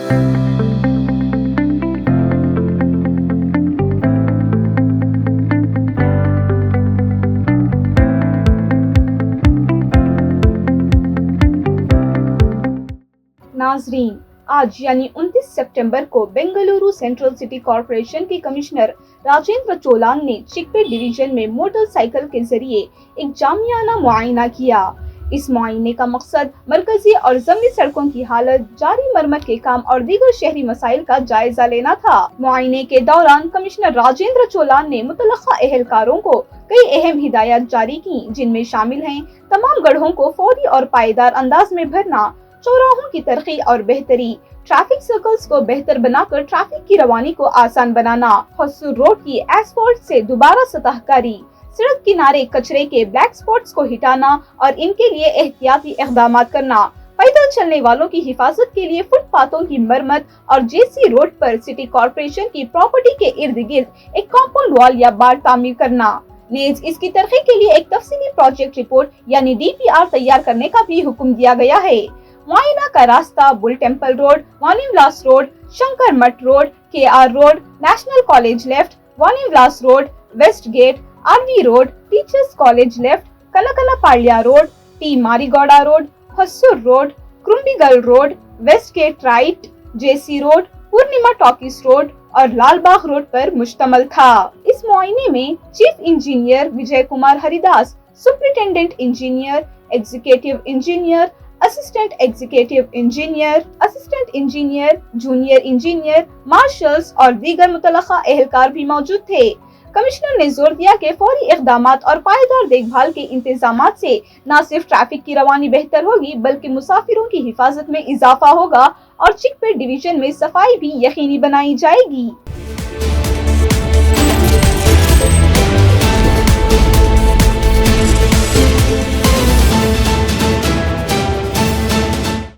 नाजरीन, आज यानी 29 सितंबर को बेंगलुरु सेंट्रल सिटी कॉरपोरेशन के कमिश्नर राजेंद्र चोलान ने चिकपेट डिवीजन में मोटरसाइकिल के जरिए एक जामियाना मुआयना किया। इस मुआयने का मकसद मरकजी और ज़मीनी सड़कों की हालत, जारी मरम्मत के काम और दीगर शहरी मसाइल का जायजा लेना था। मुआयने के दौरान कमिश्नर राजेंद्र चोलान ने मुतल्लका एहलकारों को कई अहम हिदायत जारी की, जिनमें शामिल हैं तमाम गड्ढों को फौरी और पायदार अंदाज में भरना, चौराहों की तरक्की और बेहतरी, ट्रैफिक सर्कल्स को बेहतर बनाकर ट्रैफिक की रवानी को आसान बनाना, हसूर रोड की एसफॉल्ट से दोबारा सतहकारी, सड़क किनारे कचरे के ब्लैक स्पॉट्स को हटाना और इनके लिए एहतियाती इक़दाम करना, पैदल चलने वालों की हिफाजत के लिए फुटपाथों की मरम्मत और जेसी रोड पर सिटी कॉर्पोरेशन की प्रॉपर्टी के इर्द गिर्द एक कॉम्पाउंड वॉल या बाड़ तामीर करना। नेज इसकी तरक्की के लिए एक तफसीली प्रोजेक्ट रिपोर्ट यानी DPR तैयार करने का भी हुक्म दिया गया है। मुआयना का रास्ता बुल टेम्पल रोड, वानी Vilas road, Shankar Math road, KR road, national college left, Vani Vilas road, west gate, RV road, teachers college left, कलाकला पालिया road, T Marigowda road, Hosur road, Krumbigal road, west gate right, JC road, Purnima talkies road और लालबाग रोड पर मुश्तमल था। इस मुआयने में chief engineer Vijay Kumar Haridas, superintendent engineer, executive engineer, assistant executive engineer, assistant engineer, junior engineer, marshals और दीगर मुतल्लका एहलकार भी मौजूद थे। कमिश्नर ने जोर दिया कि फौरी इक़दामात और पायदार देखभाल के इंतजामात से न सिर्फ ट्रैफिक की रवानी बेहतर होगी, बल्कि मुसाफिरों की हिफाजत में इजाफा होगा और चिकपेट डिवीजन में सफाई भी यकीनी बनाई जाएगी।